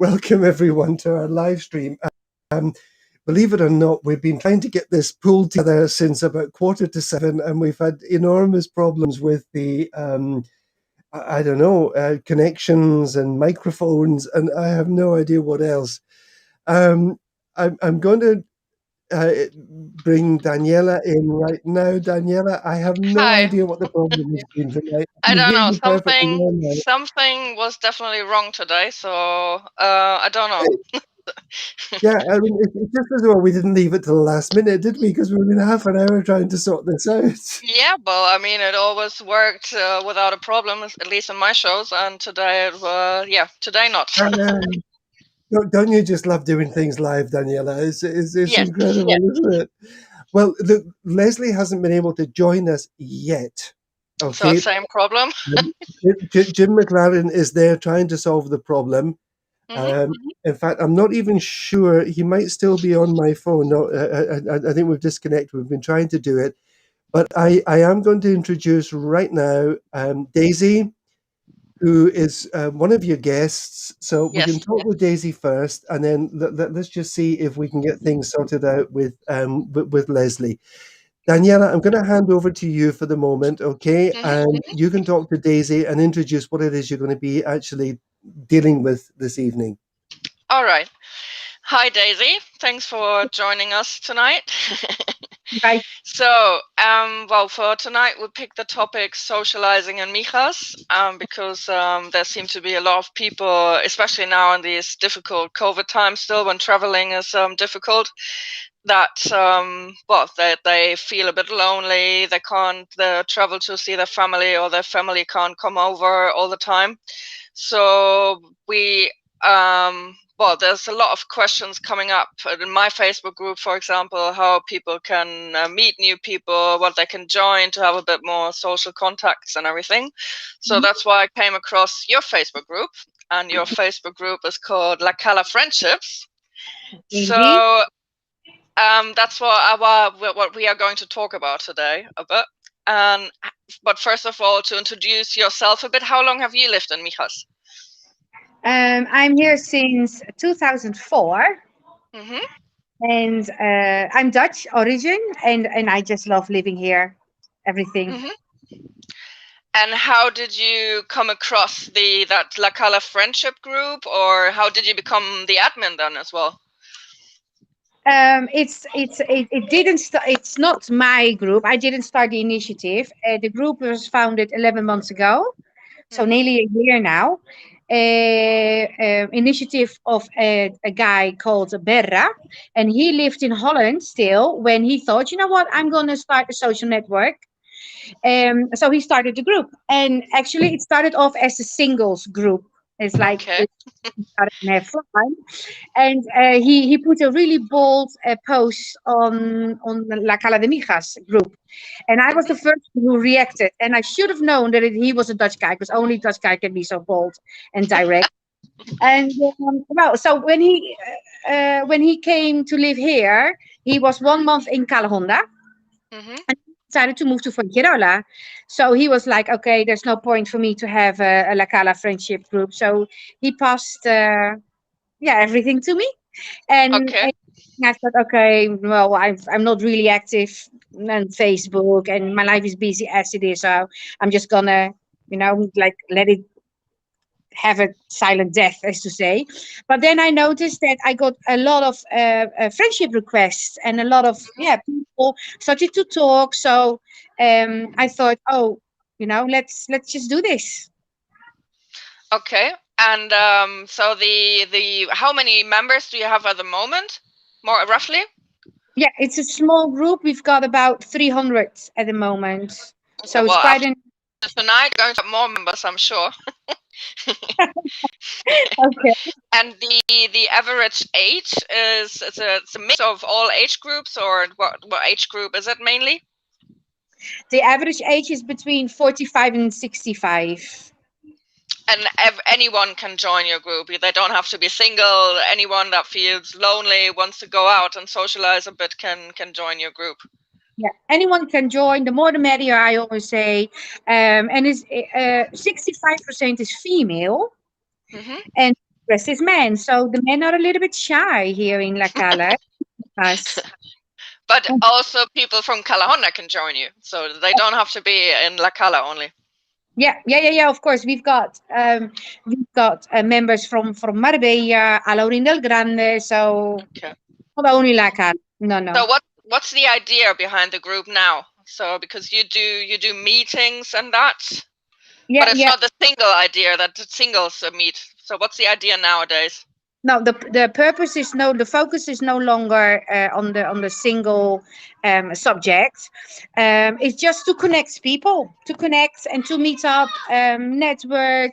welcome everyone to our live stream. Believe it or not, we've been trying to get this pulled together since about 7:15, and we've had enormous problems with the, I don't know, connections and microphones, and I have no idea what else. I'm going to bring Daniela in right now. Daniela, I have no Hi. idea what the problem has been tonight. I can don't hear know. you perfectly well now. Something was definitely wrong today, so I don't know. Yeah, I mean, it's just as well we didn't leave it to the last minute, did we? Because we've been half an hour trying to sort this out. Yeah, well, I mean, it always worked without a problem, at least in my shows, and today, today not. Don't you just love doing things live, Daniela? It's Yes. incredible, isn't it? Well, look, Leslie hasn't been able to join us yet. So Okay, same problem. Jim McLaren is there trying to solve the problem. Hmm. In fact, I'm not even sure he might still be on my phone. No, I think we've disconnected. We've been trying to do it, but I am going to introduce right now Daisy, who is one of your guests. So we can Yes. talk with Daisy first, and then let's just see if we can get things sorted out with Leslie. Daniela, I'm going to hand over to you for the moment, okay? Hmm. And you can talk to Daisy and introduce what it is you're going to be actually dealing with this evening. All right. Hi, Daisy. Thanks for joining us tonight. Bye. So, well, for tonight, we picked the topic socializing in Mijas, because there seem to be a lot of people, especially now in these difficult COVID times still, when traveling is difficult, that, they feel a bit lonely. They can't travel to see their family, or their family can't come over all the time. So there's a lot of questions coming up in my Facebook group, for example, how people can meet new people, what they can join to have a bit more social contacts and everything. So that's why I came across your Facebook group, and your Facebook group is called La Cala Friendships. Indeed. So that's what we are going to talk about today a bit. But first of all, to introduce yourself a bit, how long have you lived in Mijas? I'm here since 2004, Hmm. and I'm Dutch origin, and I just love living here. Everything. Hmm. And how did you come across that La Cala friendship group, or how did you become the admin then as well? It didn't it's not my group. I didn't start the initiative. The group was founded 11 months ago, so nearly a year now. Initiative of a guy called Berra, and he lived in Holland still when he thought, you know what, I'm going to start a social network. So he started the group, and actually it started off as a singles group. It's like Okay. started to have fun, and he put a really bold post on the La Cala de Mijas group, and I was the first who reacted, and I should have known that he was a Dutch guy, because only Dutch guy can be so bold and direct. And so when he came to live here, he was 1 month in Calahonda. Hmm. And decided to move to Fuengirola. So he was like, okay, there's no point for me to have a La Cala friendship group. So he passed everything to me. And Okay. I thought, okay, well, I'm not really active on Facebook, and my life is busy as it is. So I'm just gonna, like, let it have a silent death, as to say. But then I noticed that I got a lot of friendship requests, and a lot of people started to talk. So I thought, oh, let's just do this. Okay. And so the how many members do you have at the moment, more roughly? Yeah, it's a small group. We've got about 300 at the moment. Okay, So it's well, quite after an tonight, you're going to have more members, I'm sure. okay. And the average age is it's a mix of all age groups, or what age group is it mainly? The average age is between 45 and 65. And anyone can join your group. They don't have to be single. Anyone that feels lonely, wants to go out and socialize a bit, can join your group. Yeah, anyone can join. The more the merrier, I always say. And it's 65% is female, Hmm. and rest is men. So the men are a little bit shy here in La Cala. Us. But also people from Calahonna can join you, so they don't have to be in La Cala only. Yeah. Of course, we've got members from Marbella, Alaurín del Grande. So Okay. not only La Cala. No. So what's the idea behind the group now? So because you do meetings and that, but it's Yeah. not the single idea that the singles meet. So what's the idea nowadays? No, the purpose is the focus is no longer on the single subject. It's just to connect people, to connect and to meet up, network,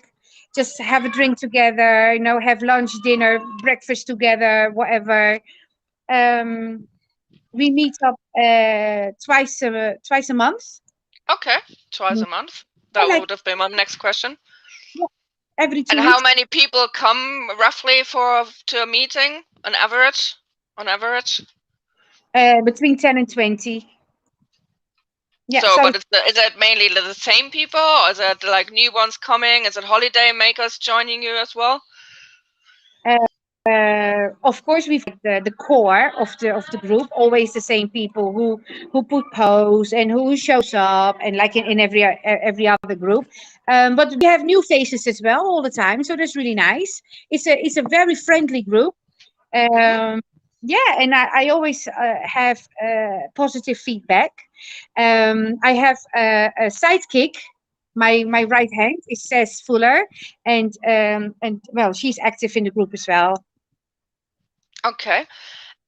just have a drink together, have lunch, dinner, breakfast together, whatever. We meet up twice a month. Okay, twice a month. That would have been my next question. Yeah, every 2 And weeks. how many people come roughly to a meeting? On average? Between 10 and 20. Yeah. So, but is it mainly the same people, or is it like new ones coming? Is it holiday makers joining you as well? Of course, we've the core of the group, always the same people who put posts and who shows up, and like in every other group. But we have new faces as well all the time, so that's really nice. It's a very friendly group. Yeah, and I always have positive feedback. I have a sidekick. My right hand is Says Fuller, and well, she's active in the group as well. Okay.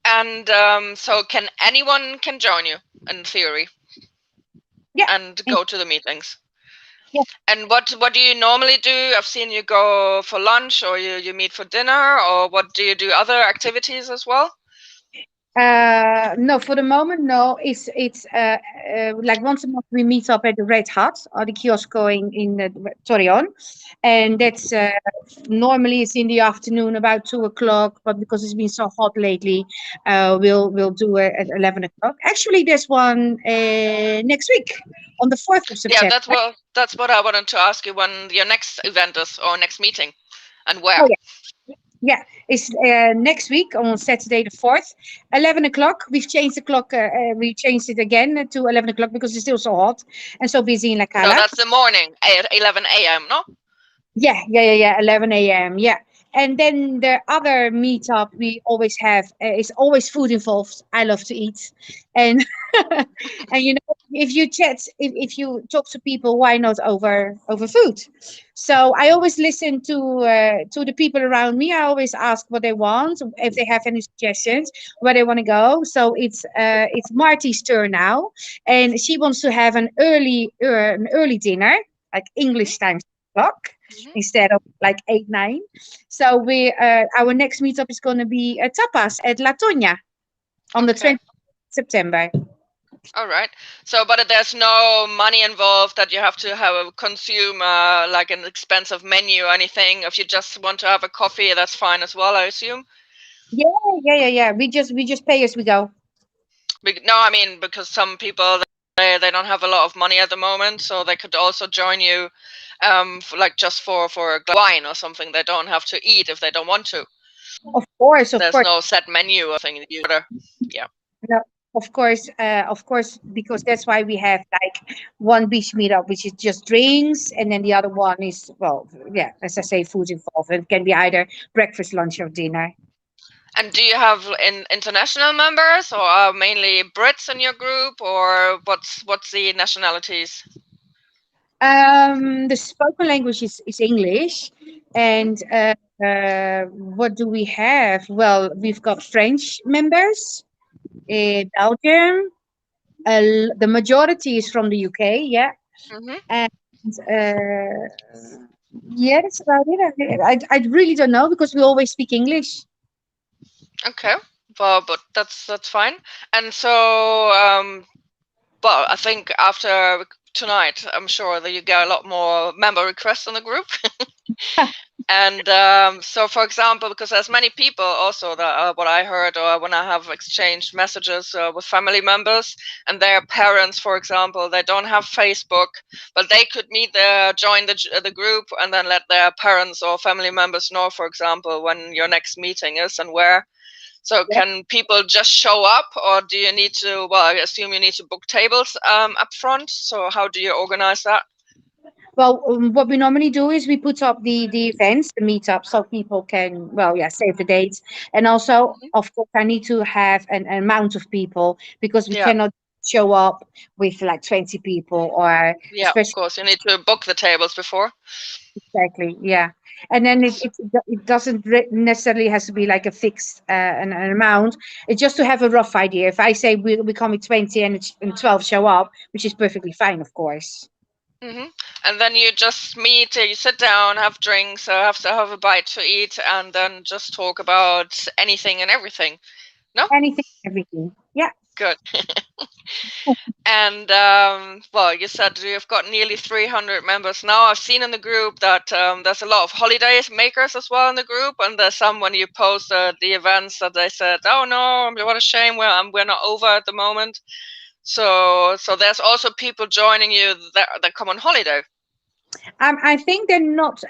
And so can anyone can join you in theory? Yeah. And go to the meetings. Yeah. And what do you normally do? I've seen you go for lunch, or you meet for dinner, or what do you do? Other activities as well? No, for the moment, no. It's like once a month we meet up at the Red Hut or the kiosco in Torreon, and that's normally it's in the afternoon about 2 o'clock. But because it's been so hot lately, we'll do it at 11 o'clock. Actually, there's one next week on the 4th of September. Yeah, that's what I wanted to ask you, when your next event is, or next meeting, and where. Oh, yeah. Yeah, it's next week on Saturday the 4th, 11 o'clock. We've changed the clock. We changed it again to 11 o'clock because it's still so hot and so busy in La Cala. So that's the morning, 11 a.m., no? Yeah, 11 a.m. Yeah. And then the other meetup we always have is always food involved. I love to eat. And and if you talk to people, why not over food? So I always listen to the people around me. I always ask what they want, if they have any suggestions, where they want to go. So it's Marty's turn now, and she wants to have an early dinner, like English time clock, instead of like 8-9. So we our next meetup is going to be a tapas at La Toña on the 20th of September. All right. So, but there's no money involved that you have to consume like an expensive menu or anything. If you just want to have a coffee, that's fine as well, I assume. Yeah. We just pay as we go. No, I mean, because some people they don't have a lot of money at the moment, so they could also join you, just for a glass of wine or something. They don't have to eat if they don't want to. Of course. There's no set menu or thing. Yeah. No, of course, because that's why we have like one beach meetup, which is just drinks, and then the other one is, well, yeah, as I say, food involved. It can be either breakfast, lunch, or dinner. And do you have international members, or mainly Brits in your group, or what's the nationalities? The spoken language is English, and what do we have? Well, we've got French members, Belgium. The majority is from the UK, yeah, and yeah, that's about it. I really don't know because we always speak English. Okay, well, but that's fine. And so, well, I think after tonight, I'm sure that you get a lot more member requests on the group. And so, for example, because there's many people also that what I heard or when I have exchanged messages with family members and their parents, for example, they don't have Facebook, but they could join the group and then let their parents or family members know, for example, when your next meeting is and where. So can people just show up, or do you need to? Well, I assume you need to book tables up front. So how do you organize that? Well, what we normally do is we put up the events, the meetup, so people can, well, yeah, save the dates. And also, Mhm. of course, I need to have an amount of people because we Yeah, cannot show up with like 20 people or yeah, of especially course. You need to book the tables before. exactly, yeah. And then it doesn't necessarily has to be like a fixed an amount. It's just to have a rough idea. If I say we come with 20 and 12 show up, which is perfectly fine, of course. Hmm. And then you just meet, you sit down, have drinks, have a bite to eat, and then just talk about anything and everything. No? Anything, everything. Yeah. Good. And well, you said you've got nearly 300 members now. I've seen in the group that there's a lot of holiday makers as well in the group, and there's some when you post the events that they said, "Oh no, what a shame, we're not over at the moment." So there's also people joining you that come on holiday. I think they're not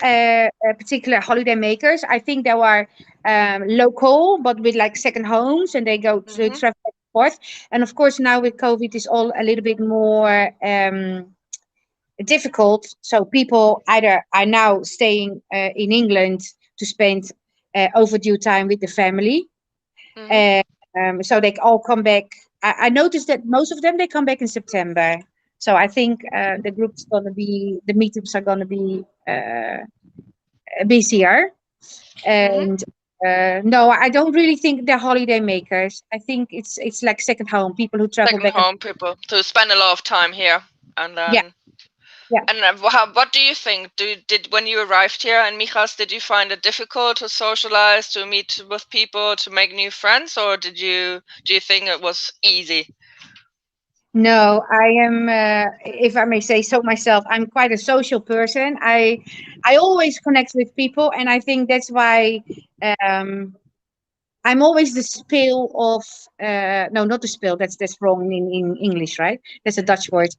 particular holiday makers. I think they are local, but with like second homes, and they go to Hmm. travel back and forth. And of course, now with COVID, it's all a little bit more difficult. So people either are now staying in England to spend overdue time with the family. Hmm. Uh, so they all come back. I noticed that most of them they come back in September. So I think the group's gonna be the meetups are gonna be busier. Hmm. And no, I don't really think they're holiday makers. I think it's like second home, people who travel Second back and home people to spend a lot of time here, and yeah, then. yeah. And what do you think? Did when you arrived here in Mijas, did you find it difficult to socialize, to meet with people, to make new friends, or do you think it was easy? No, I am, if I may say so myself, I'm quite a social person. I always connect with people, and I think that's why um, I'm always the spill of no, not the spill. That's wrong in English, right? That's a Dutch word.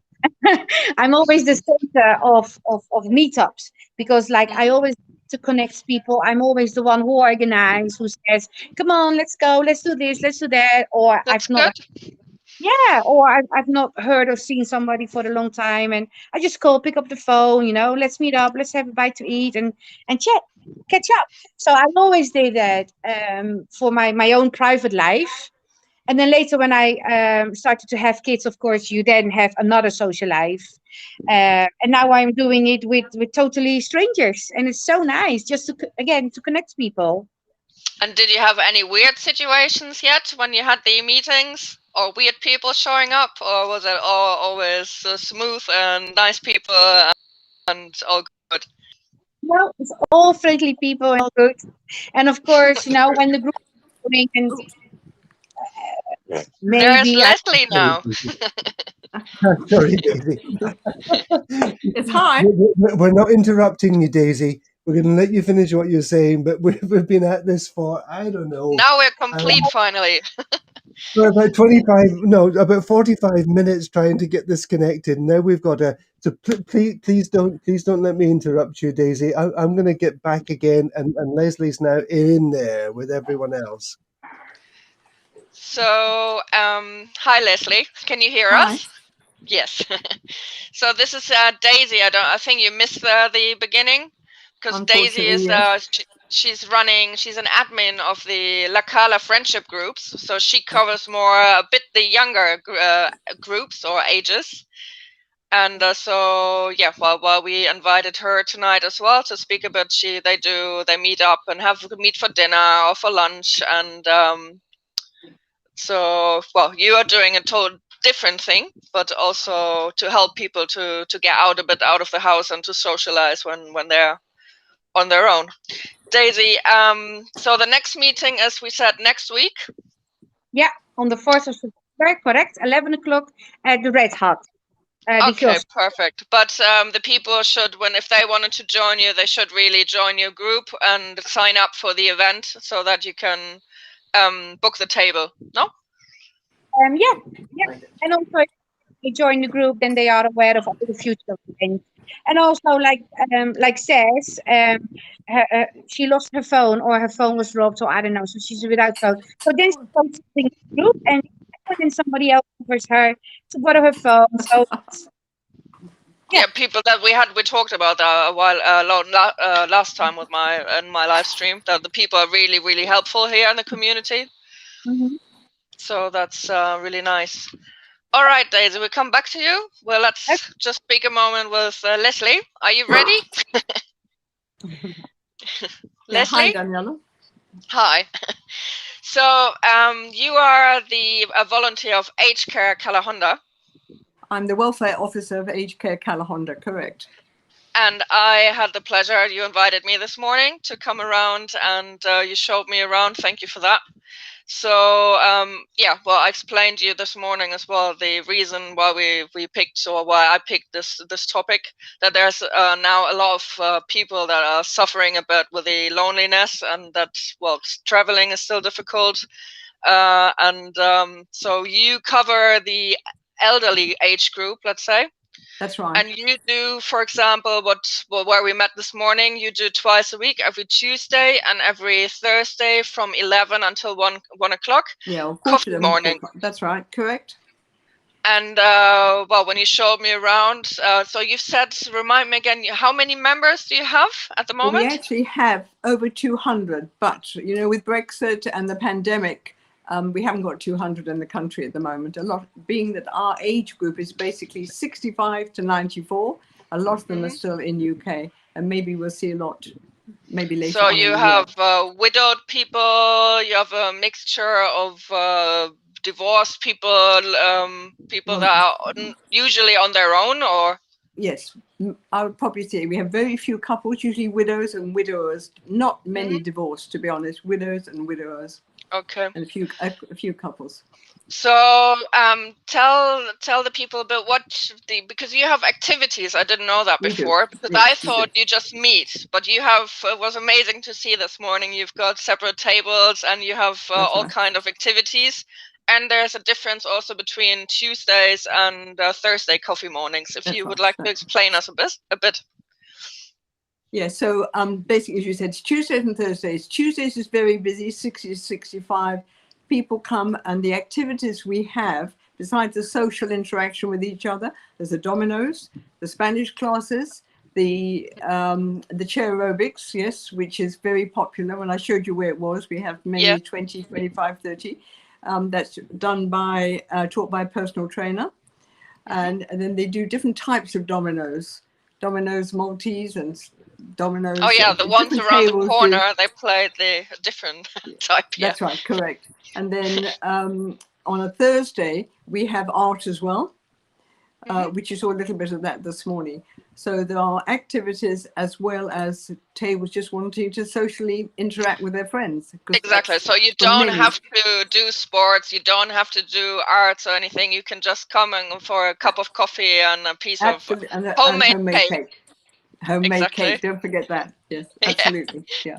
I'm always the center of meetups because, like, I Hmm. always to connect people. I'm always the one who organizes, who says, "Come on, let's go, let's do this, let's do that." Or That's good. I've not heard or seen somebody for a long time, and I just call, pick up the phone, let's meet up, let's have a bite to eat, and chat, catch up. So I always did that for my own private life, and then later when I started to have kids, of course, you then have another social life, and now I'm doing it with totally strangers, and it's so nice just again to connect people. And did you have any weird situations yet when you had the meetings, or weird people showing up, or was it all always smooth and nice people and all good? No, it's all friendly people and all good. And of course, when the group is going and There's maybe I Leslie Sorry, now. Daisy. Sorry, Daisy. It's hot. We're not interrupting you, Daisy. We're going to let you finish what you're saying, but we've been at this for, I don't know, Now we're um, complete finally. for about about 45 minutes trying to get this connected. Now we've got so please don't let me interrupt you, Daisy. I'm going to get back again, and Leslie's now in there with everyone else. So, hi Leslie, can you hear Hi. us? Yes. So this is Daisy. I think you missed the beginning because Daisy Unfortunately, is yes. she's running. She's an admin of the La Cala friendship groups. So she covers more a bit the younger groups or ages. And so yeah, well, we invited her tonight as well to speak a bit. They meet up and meet for dinner or for lunch, and so, well, you are doing a total different thing, but also to help people to get out a bit out of the house and to socialize when they're on their own. Daisy, so the next meeting, as we said, next week. Yeah, on the 4th of September, correct, 11 o'clock at the Red Hut. Okay, because perfect. But the people should, if they wanted to join you, they should really join your group and sign up for the event so that you can book the table. No? yeah, and also if they join the group, then they are aware of all the future events. And also, like says, she lost her phone, or her phone was robbed, or I don't know, so she's without phone. So then she posts something in the group, and then somebody else offers her to borrow her phone. So Yeah, people that we talked about a while last time with my live stream, that the people are really, really helpful here in the community. mhm. So that's really nice. All right, Daisy, we come back to you. Well, let's just speak a moment with Leslie. Are you ready? Yeah, hi, Leslie? Daniela. Hi. So you are a volunteer of Aged Care Calahonda. I'm the welfare officer of Aged Care Calahonda, correct? And I had the pleasure, you invited me this morning to come around, and you showed me around. Thank you for that. So yeah, well, I explained to you this morning as well the reason why we picked, or why I picked this topic, that there's now a lot of people that are suffering a bit with the loneliness, and that, well, traveling is still difficult. And so you cover the elderly age group, let's say. That's right. And you do, for example, where we met this morning, you do twice a week, every Tuesday and every Thursday from 11 until 1 o'clock. Yeah, of course. Coffee morning. That's right, correct. And well, when you showed me around, so you've said, remind me again, how many members do you have at the moment? We actually have over 200, but you know, with Brexit and the pandemic, we haven't got 200 in the country at the moment. A lot, being that our age group is basically 65 to 94. A lot of them are still in UK, and maybe we'll see a lot, maybe later. So you have widowed people. You have a mixture of divorced people, people that are usually on their own, or? Yes, I would probably say we have very few couples, usually widows and widowers. Not many divorced, to be honest. Widows and widowers. Okay. And a few couples. So tell the people about because you have activities. I didn't know that before, because I thought you just meet, but you have, it was amazing to see this morning. You've got separate tables, and you have all kind of activities. And there's a difference also between Tuesdays and Thursday coffee mornings. If you would like to explain us a bit. Yeah, so basically, as you said, it's Tuesdays and Thursdays. Tuesdays is very busy, 60 to 65. People come, and the activities we have, besides the social interaction with each other, there's the dominoes, the Spanish classes, the chair aerobics, yes, which is very popular. When I showed you where it was, we have maybe 20, 25, 30. That's done by, taught by a personal trainer. And then they do different types of dominoes Maltese and dominoes. Oh yeah, the ones around the corner, they play the different type. That's right, correct. And then on a Thursday, we have art as well, which you saw a little bit of that this morning. So there are activities as well as tables just wanting to socially interact with their friends. Exactly. So you don't have to do sports, you don't have to do arts or anything. You can just come for a cup of coffee and a piece of homemade cake. Homemade cake, don't forget that. Yes, absolutely. Yeah.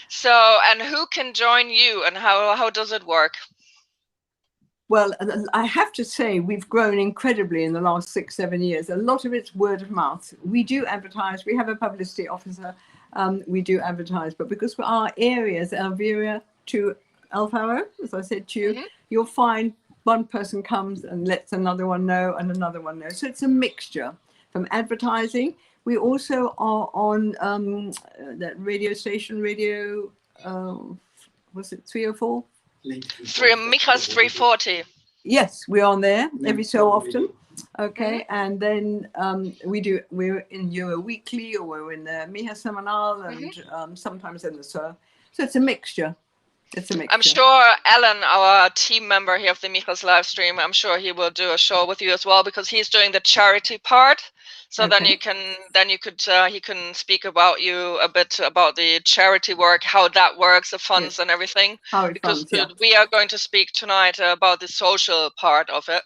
So, and who can join you, and how does it work? Well, I have to say we've grown incredibly in the last 6-7 years. A lot of it's word of mouth. We do advertise. We have a publicity officer. We do advertise, but because our areas, Elvira to Alfaro, as I said to you, you'll find one person comes and lets another one know, and another one know. So it's a mixture from advertising. We also are on that radio station, was it 304? Mijas 340. Yes, we're on there every so often. Okay, and then we're in Euro Weekly, or we're in the Mijas Semanal, and sometimes in the Sur. So it's a mixture. I'm sure Alan, our team member here of the Mijas live stream, I'm sure he will do a show with you as well, because he's doing the charity part. So then he can speak about you a bit about the charity work, how that works, the funds and everything. How it because funds, we are going to speak tonight about the social part of it.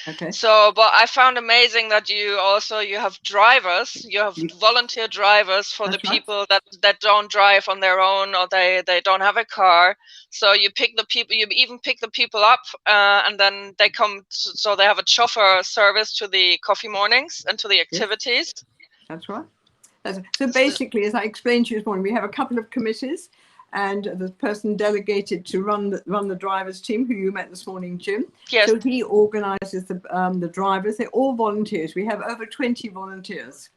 Okay. So, but I found amazing that you have drivers, you have volunteer drivers for the That's right. people that don't drive on their own, or they don't have a car. So you even pick the people up, and then they come. So they have a chauffeur service to the coffee mornings and to the activities. Yes. That's right. So basically, as I explained to you this morning, we have a couple of committees, and the person delegated to run the drivers team, who you met this morning, Jim. Yes. So he organises the drivers. They're all volunteers. We have over 20 volunteers.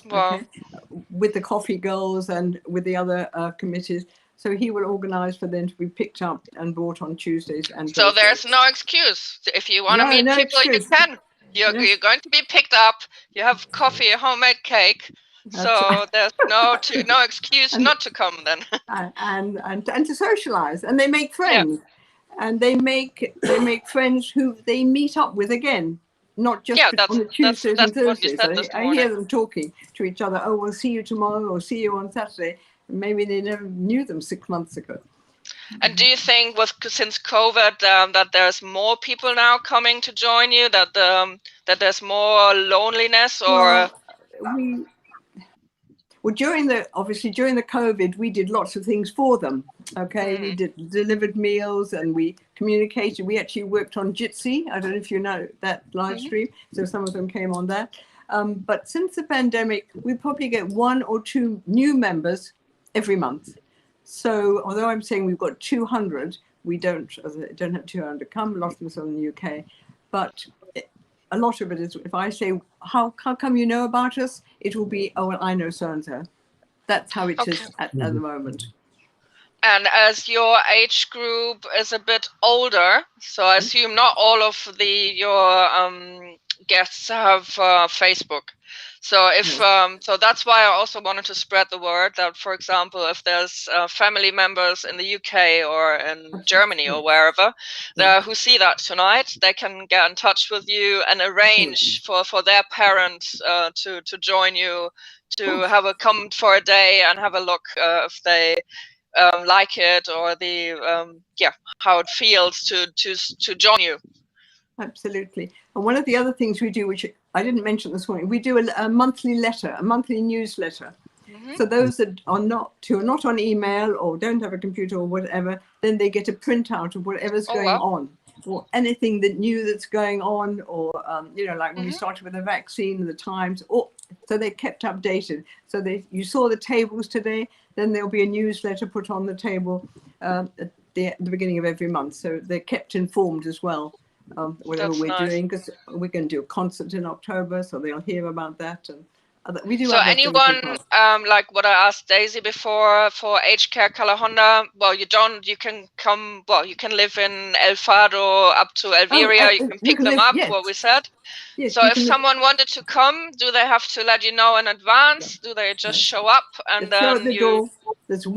Wow. Okay, with the coffee girls and with the other committees. So he will organise for them to be picked up and brought on Tuesdays and So Thursdays. there's no excuse. If you want to meet people, excuse. you can. You're going to be picked up. You have coffee, a homemade cake. So there's no excuse not to come then. and to socialise, and they make friends, and they make friends who they meet up with again, not just on the Tuesdays and Thursdays. I hear them talking to each other. Oh, we'll see you tomorrow, or see you on Saturday. Maybe they never knew them 6 months ago. And do you think, since COVID, that there's more people now coming to join you? That there's more loneliness, or? Well, during the COVID, we did lots of things for them. Okay, we delivered meals and we communicated. We actually worked on Jitsi. I don't know if you know that live stream. So some of them came on that. But since the pandemic, we probably get 1 or 2 new members every month. So although I'm saying we've got 200, we don't have 200 come. A lot of them are in the UK, but a lot of it is, if I say, how come you know about us? It will be, oh, well, I know so-and-so. That's how it is at the moment. And as your age group is a bit older, so I assume not all of your guests have Facebook. So so that's why I also wanted to spread the word that, for example, if there's family members in the UK or in Germany or wherever who see that tonight, they can get in touch with you and arrange for their parents to join you, to come for a day and have a look if they like it, or how it feels to join you. Absolutely. And one of the other things we do, which I didn't mention this morning, we do a monthly newsletter. So those that are not on email or don't have a computer or whatever, then they get a printout of whatever's going on, or anything new that's going on, or like when we started with the vaccine, the times, so they're kept updated. So you saw the tables today, then there'll be a newsletter put on the table at the beginning of every month. So they're kept informed as well. Whatever we're doing, because we're going to do a concert in October, so they'll hear about that. And we do. So anyone, like what I asked Daisy before, for Aged Care Kalahonda, you can come, you can live in El Fado up to Elviria, you can pick them up, what we said. Yes, so if someone wanted to come, do they have to let you know in advance? Do they just show up and then There's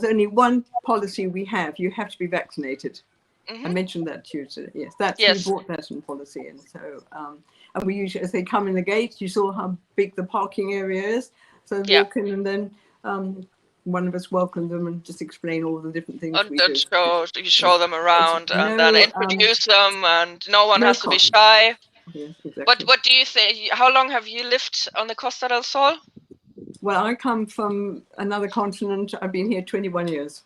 only one policy we have. You have to be vaccinated. I mentioned that to you today. Yes, we brought that in policy in. So, and we usually, as they come in the gate, you saw how big the parking area is. So they walk in, and then one of us welcome them and just explain all the different things we do. You show them around and then introduce them, and no one has to be shy. Yes, exactly. What do you think? How long have you lived on the Costa del Sol? Well, I come from another continent. I've been here 21 years.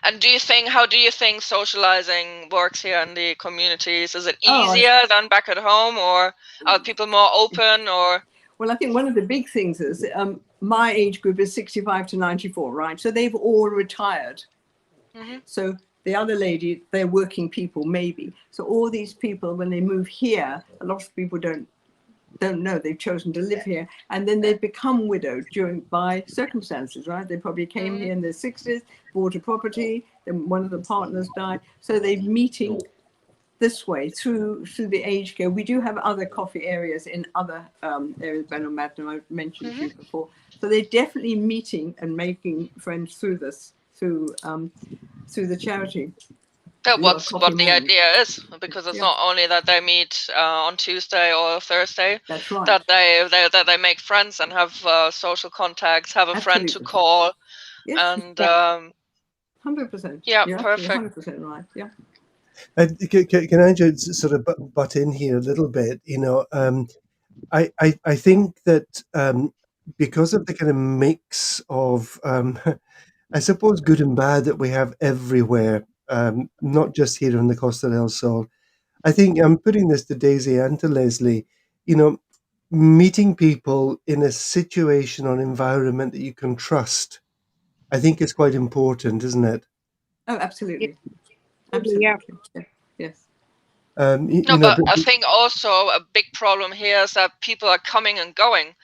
And how do you think socializing works here in the communities? Is it easier than back at home, or are people more open, or? Well, I think one of the big things is my age group is 65 to 94, right? So they've all retired. So the other lady, they're working people, maybe. So all these people, when they move here, a lot of people don't know they've chosen to live here, and then they become widowed by circumstances, right? They probably came here in their 60s, bought a property, then one of the partners died, so they're meeting this way through the aged care. We do have other coffee areas in other areas, Benno Madden, I mentioned to you before, so they're definitely meeting and making friends through the charity. What the idea is, because it's not only that they meet on Tuesday or Thursday. That's right. That they make friends and have social contacts, have a friend to call, and 100%. Yeah, perfect. 100% right. Yeah. Can I just sort of butt in here a little bit? I think that because of the kind of mix of, I suppose, good and bad that we have everywhere, not just here on the Costa del Sol, I think I'm putting this to Daisy and to Leslie, you know, meeting people in a situation or environment that you can trust, I think is quite important, isn't it? Oh, absolutely. Yeah. Absolutely. Yes. No, but I think also a big problem here is that people are coming and going.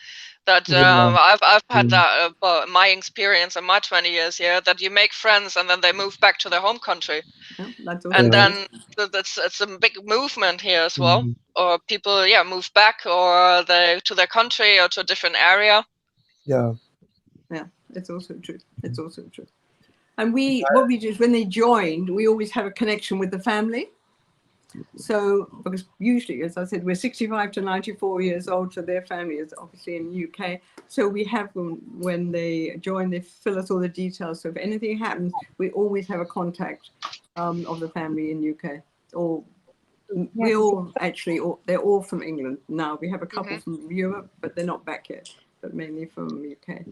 That I've had that my experience in my 20 years here, that you make friends and then they move back to their home country, Yeah, that's also and Yeah. then it's a big movement here as well. Mhm. Or people move back, or they to their country or to a different area. Yeah. Yeah, it's also true. It's also true. And what we do is when they joined, we always have a connection with the family. So, because usually, as I said, we're 65 to 94 years old, so their family is obviously in the UK. So we have them when they join, they fill us all the details. So if anything happens, we always have a contact of the family in UK. Or we all actually, they're all from England now. We have a couple from Europe, but they're not back yet, but mainly from UK.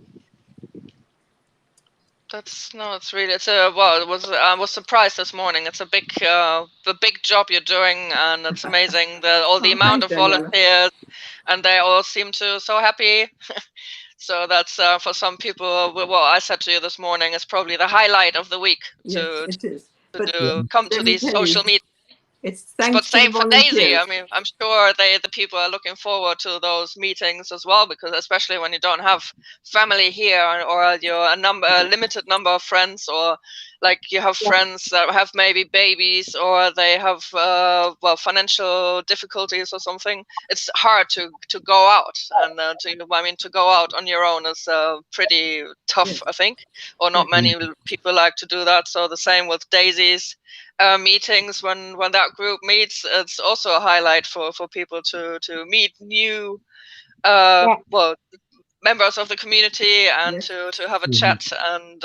It's really, I was surprised this morning. It's a the big job you're doing, and it's amazing the amount Thanks, of Daniela. volunteers, and they all seem to so happy. So that's for some people. Well, I said to you this morning, it's probably the highlight of the week Yes, it is. But to come to let me these tell you, social media. it's But thanks to the same for Daisy. volunteers. I mean, I'm sure the people are looking forward to those meetings as well, because especially when you don't have family here, or you're a limited number of friends, or like you have friends that have maybe babies, or they have financial difficulties or something. It's hard to go out, and to go out on your own is pretty tough, Yes. I think, or not many people like to do that. So the same with Daisy's meetings. When that group meets, it's also a highlight for people to meet new members of the community, and Yes. to have a chat, and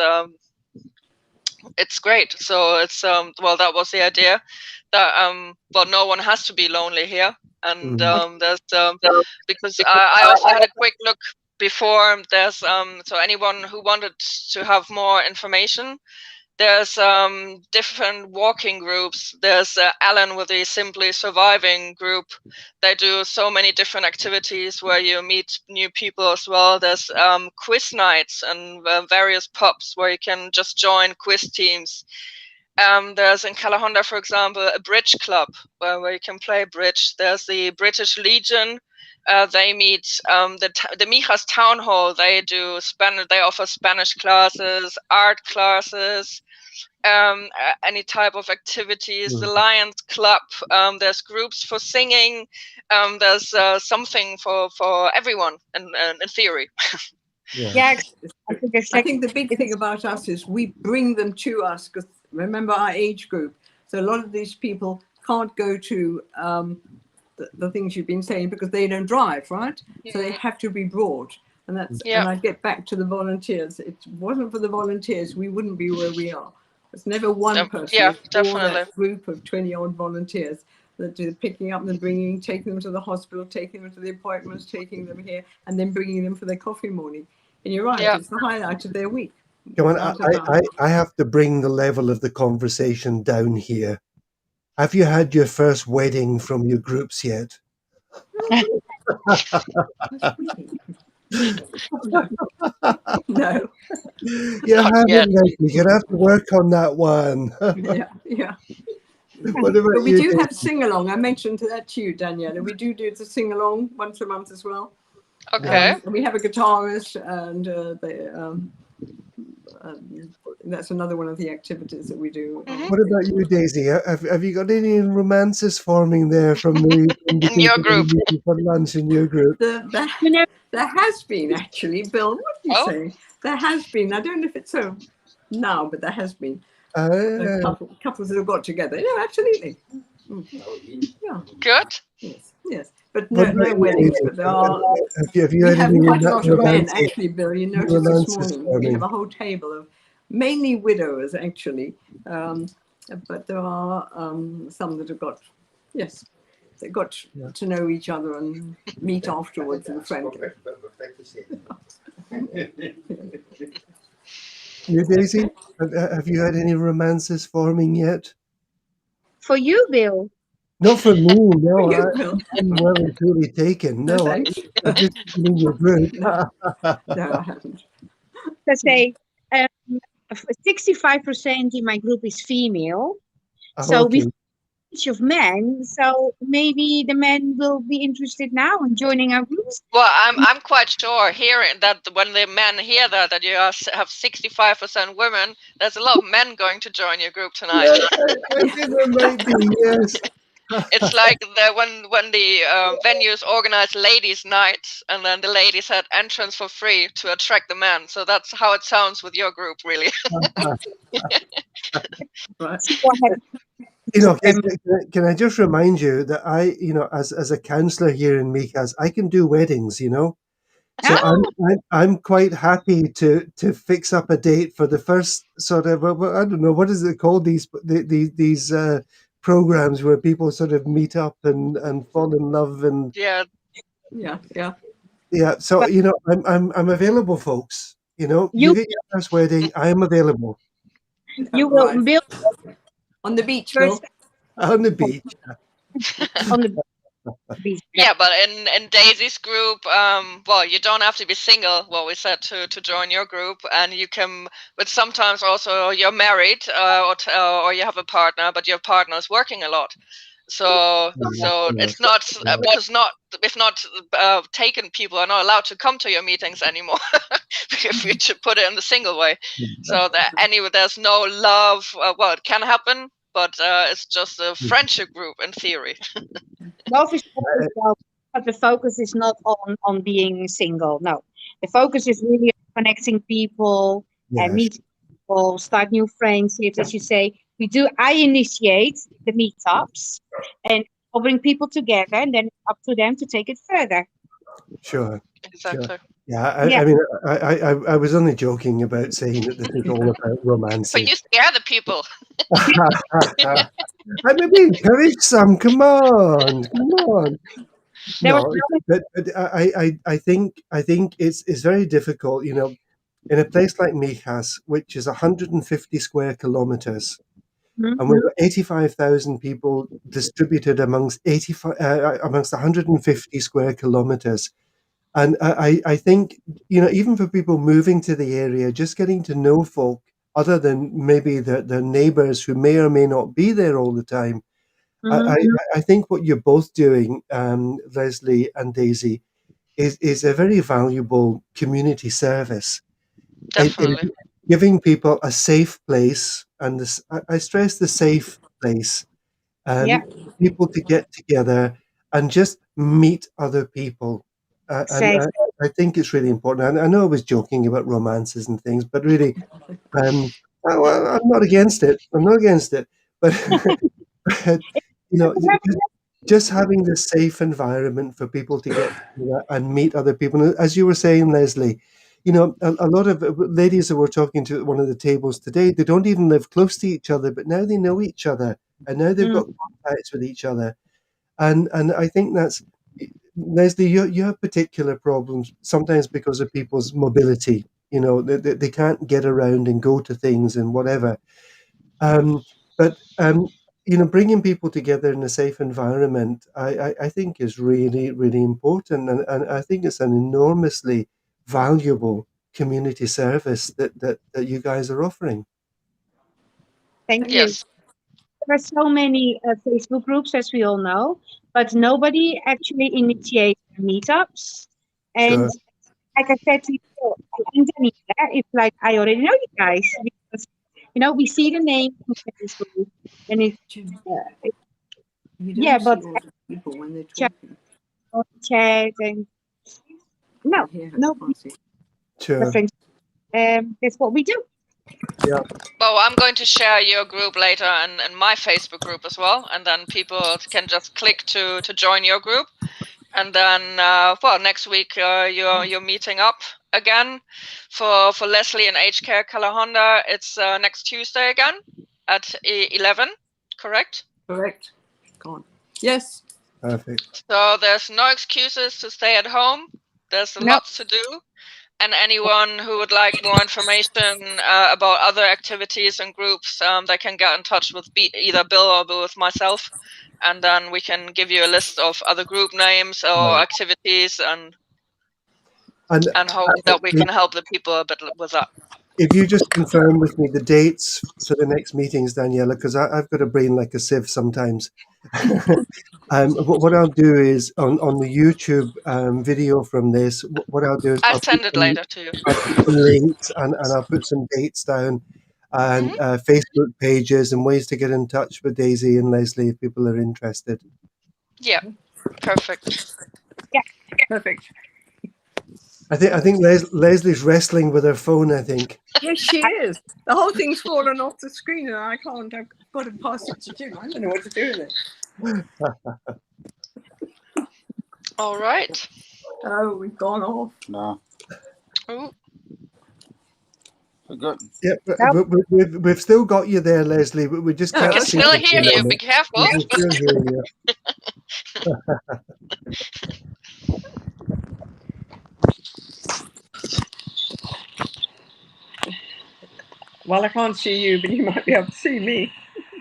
it's great. So it's that was the idea, that no one has to be lonely here, and there's because I also had a quick look before. There's so anyone who wanted to have more information, there's different walking groups. There's Alan with the Simply Surviving group. They do so many different activities where you meet new people as well. There's quiz nights and various pubs where you can just join quiz teams. There's in Calahonda, for example, a bridge club where you can play bridge. There's the British Legion. They meet the Mijas Town Hall. They do Spanish. They offer Spanish classes, art classes, any type of activities. The Lions Club. There's groups for singing. There's something for everyone in theory. Yeah, I think the big thing about us is we bring them to us, because remember our age group. So a lot of these people can't go to the things you've been saying because they don't drive, right? So they have to be brought. And that's and I get back to the volunteers. It wasn't for the volunteers, we wouldn't be where we are. It's never one person. Yeah, it's all definitely. that group of 20-odd volunteers that do the picking up and bringing, taking them to the hospital, taking them to the appointments, taking them here, and then bringing them for their coffee morning. And you're right, it's the highlight of their week. Come on, I have to bring the level of the conversation down here. Have you had your first wedding from your groups yet? No. You haven't, Leslie. You're gonna have to work on that one. Yeah. What about But we you, do Dave? have sing-along. I mentioned that to you, Daniela. We do the sing-along once a month as well. Okay. We have a guitarist, and that's another one of the activities that we do. What about you, Daisy? Have you got any romances forming there from the In your group? for lunch in your group? There has been, actually. Bill, what are you saying? There has been. I don't know if it's so now, but there has been couples that have got together. Yeah, absolutely. Yeah. Good. Yes. But no weddings. But there are. Have you We had have any quite a lot of men, romances? actually, Bill. You noticed this morning we have a whole table of mainly widowers, actually. but there are some that have got, yes, they got to know each other and meet afterwards and friendly. You, Daisy, have you had any romances forming yet? For you, Bill. Not for me, no. You, Bill. I'm well and truly taken. No, No, thanks. I've just been in your group. No, I haven't. Let's say 65% in my group is female. So Okay. we of men, so maybe the men will be interested now in joining our groups. Well, I'm quite sure hearing that when the men hear that you have 65% women, there's a lot of men going to join your group tonight. I think there might be, yes. It's like when the venues organize ladies' nights, and then the ladies had entrance for free to attract the men. So that's how it sounds with your group, really. Right. You know, can I just remind you that I, you know, as a counsellor here in Mijas, I can do weddings, you know. So I'm quite happy to fix up a date for the first sort of, well, I don't know, what is it called, these programs where people sort of meet up and fall in love and Yeah. So you know, I'm available, folks. You know, you get your first wedding, I am available You will Right. build On the beach, Bill. first on the beach. on the beach. Yeah, but in Daisy's group, well, you don't have to be single. Well, we said to join your group, and you can. But sometimes also you're married, or you have a partner, but your partner is working a lot. So it's not because if not taken people are not allowed to come to your meetings anymore. If you should put it in the single way. So that there's no love. Well, it can happen, but it's just a friendship group in theory. Love is always love, but the focus is not on being single. No, the focus is really on connecting people and Yes. meeting people, start new friendships. As you say, I initiate the meetups, and I'll bring people together, and then it's up to them to take it further. Sure. Exactly. Sure. Yeah, I mean, I was only joking about saying that this is all about romance. But you scare the people. I maybe encourage some. Come on, come on. No, but I think it's very difficult. You know, in a place like Mijas, which is 150 square kilometers, and we've got 85,000 people distributed amongst 150 square kilometers. And I think, you know, even for people moving to the area, just getting to know folk other than maybe the neighbors who may or may not be there all the time. I think what you're both doing, Leslie and Daisy, is a very valuable community service. Definitely. Giving people a safe place, and this, I stress the safe place, people to get together and just meet other people. And I think it's really important. And I know I was joking about romances and things, but really, well, I'm not against it. I'm not against it. But, but you know, just having this safe environment for people to get together and meet other people. And as you were saying, Leslie, you know, a lot of ladies that were talking to at one of the tables today, they don't even live close to each other, but now they know each other and now they've got contacts with each other. And I think that's, Leslie, you have particular problems sometimes because of people's mobility. You know, they can't get around and go to things and whatever. But you know, bringing people together in a safe environment, I think is really, really important, and I think it's an enormously valuable community service that you guys are offering. Thank you. Yes. There are so many Facebook groups, as we all know, but nobody actually initiates meetups. And Sure. like I said to you, and Daniela, it's like I already know you guys because you know we see the name on Facebook, and it's You don't yeah, see but all the people when they're chat, talking. chat and no, nobody Sure. reference. That's what we do. Yeah. Well, I'm going to share your group later and my Facebook group as well, and then people can just click to join your group. And then, well, next week you're meeting up again for Leslie and HK Kalahonda. It's next Tuesday again, at 11, correct? Correct. Go on. Yes. Perfect. So there's no excuses to stay at home. There's No. lots to do. And anyone who would like more information about other activities and groups, they can get in touch with either Bill or with myself. And then we can give you a list of other group names or Right. activities and And hope that we can help the people a bit with that. if you just confirm with me the dates for the next meetings, Daniela, because I've got a brain like a sieve sometimes. What I'll do is on the YouTube video from this, what I'll do is I'll send it later to you. I'll put some links and I'll put some dates down and Facebook pages and ways to get in touch with Daisy and Leslie if people are interested. Yeah, perfect. Perfect. I think Leslie's wrestling with her phone, I think. Yes, she is. The whole thing's fallen off the screen and I can't. I've got to pass it to Jim. I don't know what to do with it. All right. Oh, we've gone off. No. Ooh. We're good. Yeah, we've still got you there, Leslie, but we just No, can't I can see still at the hear you. moment. Be careful. We can still hear you. Well, I can't see you, but you might be able to see me.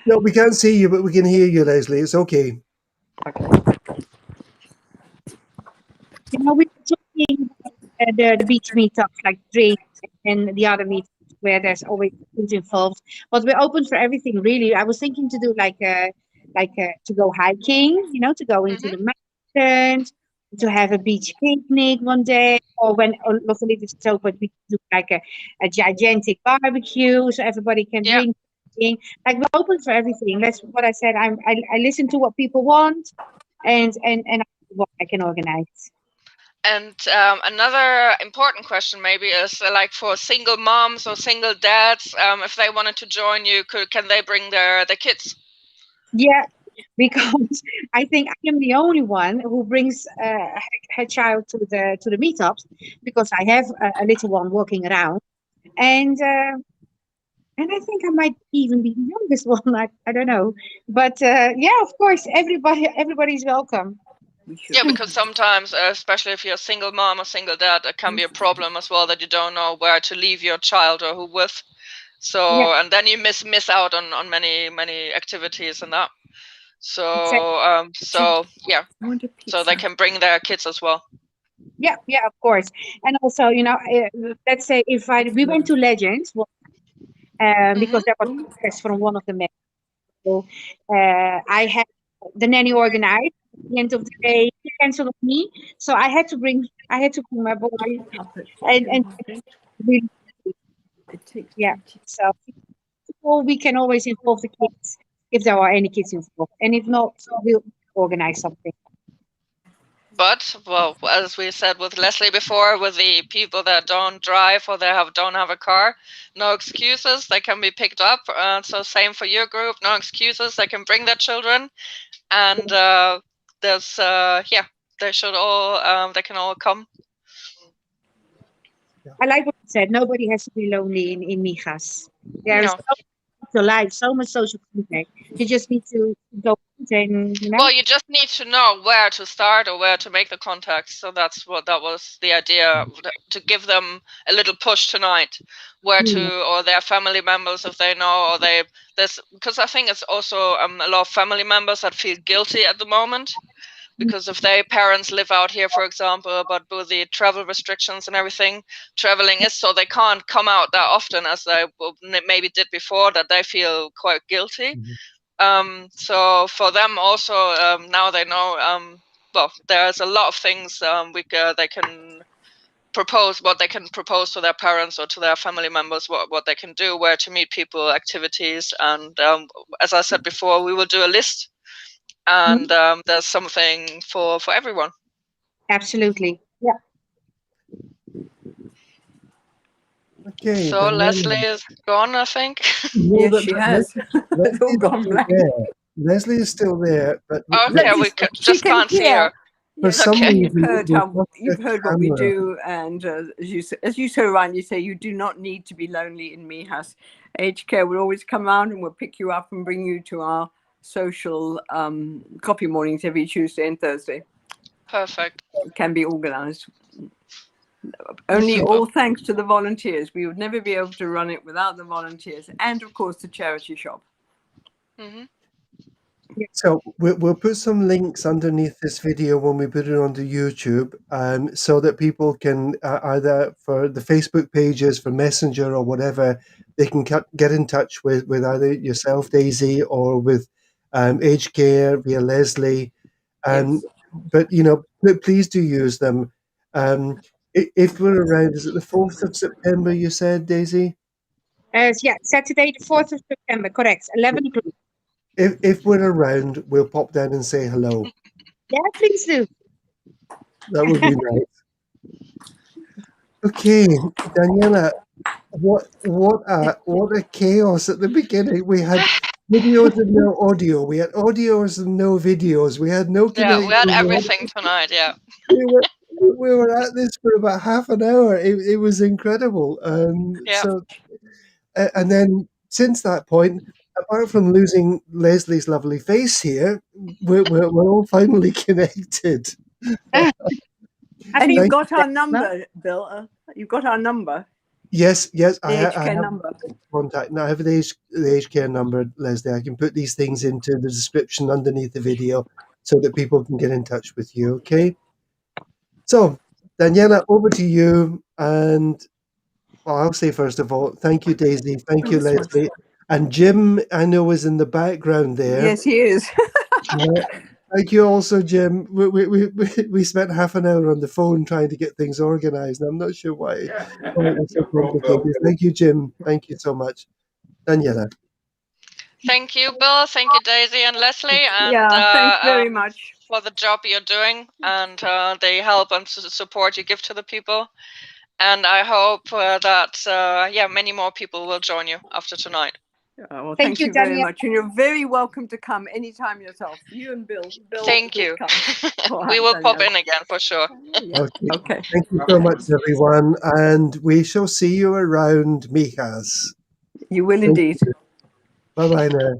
No, we can't see you, but we can hear you, Leslie. It's okay. Okay. You know, we were talking the beach meetups like drinks and the other meetups where there's always food involved. But we're open for everything, really. I was thinking to do to go hiking, you know, to go into the mountains, to have a beach picnic one day, or when luckily it's open, we do like a gigantic barbecue so everybody can Yeah. drink. Like we're open for everything. That's what I said. I listen to what people want, and what I can organize. And another important question maybe is like for single moms or single dads, if they wanted to join you, can they bring their kids? Yeah, because I think I am the only one who brings her child to the meetups because I have a little one walking around, and I think I might even be the youngest one. I don't know, but yeah, of course, everybody's welcome. Yeah, because sometimes, especially if you're a single mom or single dad, it can be a problem as well that you don't know where to leave your child or who with. So, Yeah. and then you miss out on many activities and that. So, Exactly. so yeah, so they can bring their kids as well. Yeah, of course, and also, you know, let's say if we went to Legends, because there was a request from one of the men. So I had the nanny organized. At the end of the day, he canceled on me, so I had to bring my boy, and really, yeah. So we can always involve the kids if there are any kids involved, and if not, we'll organize something. But, well, as we said with Leslie before, with the people that don't drive or don't have a car, no excuses. They can be picked up. So same for your group. No excuses. They can bring their children, and there's they should all they can all come. I like what you said. Nobody has to be lonely in Mijas. There's so much to life, so much social contact. You just need to go and, you know. Well, you just need to know where to start or where to make the contacts. So that was the idea, to give them a little push tonight, where to, or their family members if they know, or because I think it's also a lot of family members that feel guilty at the moment. Because if their parents live out here, for example, but with the travel restrictions and everything, traveling is so they can't come out that often as they maybe did before, that they feel quite guilty. So for them also, now they know, well, there's a lot of things they can propose, what they can propose to their parents or to their family members, what they can do, where to meet people, activities. And as I said before, we will do a list. And there's something for everyone. Absolutely. Yeah. Okay. So Leslie is gone, I think. Yes, she has. It's all gone black. Leslie is still there, but Okay, we just can't see her. For some Okay. You've reason, heard we've how lost you've our heard what we camera. do, and as you so rightly say, you do not need to be lonely in Mijas. Aged care will always come around and we'll pick you up and bring you to our social coffee mornings every Tuesday and Thursday. Perfect. It can be organised. Only Super. all thanks to the volunteers. We would never be able to run it without the volunteers, and of course the charity shop. Hmm. So we'll put some links underneath this video when we put it onto YouTube, so that people can either for the Facebook pages, for Messenger or whatever, they can get in touch with either yourself, Daisy, or with Aged Care via Leslie. Yes. But please do use them. If we're around, is it the 4th of September? You said, Daisy. Yeah, Saturday, the 4th of September, correct, 11 o'clock. If we're around, we'll pop down and say hello. Yeah, please do. That would be nice. Okay, Daniela, what a chaos at the beginning. We had videos and no audio. We had audios and no videos. We had no Yeah, connection. we had everything tonight. Yeah. We were at this for about half an hour. It was incredible. Yeah. And then since that point, apart from losing Leslie's lovely face here, we're all finally connected. I And think you've Thank got our no? number, Bill. You've got our number, Yes, the I aged care have number. contact. Now I have the age care number, Leslie. I can put these things into the description underneath the video so that people can get in touch with you. Okay. So, Daniela, over to you. And well, I'll say first of all, thank you, Daisy. Thank you, Oh, sorry. Leslie. And Jim, I know, is in the background there. Yes, he is. Yeah. Thank you also, Jim. We spent half an hour on the phone trying to get things organized. I'm not sure why it was so complicated. Thank you, Jim. Thank you so much. Daniela. Thank you, Bill. Thank you, Daisy and Leslie, and Yeah, thanks very much. for the job you're doing and the help and support you give to the people. And I hope that many more people will join you after tonight. Well, Thank thank you, you very Danielle. much. And you're very welcome to come anytime yourself. You and Bill. Bill Thank will you. come. All We right, will pop Danielle. in again for sure. Yeah. Okay. Okay. Thank you so much, everyone. And we shall see you around Mijas. You will Thank indeed. you. Bye-bye now.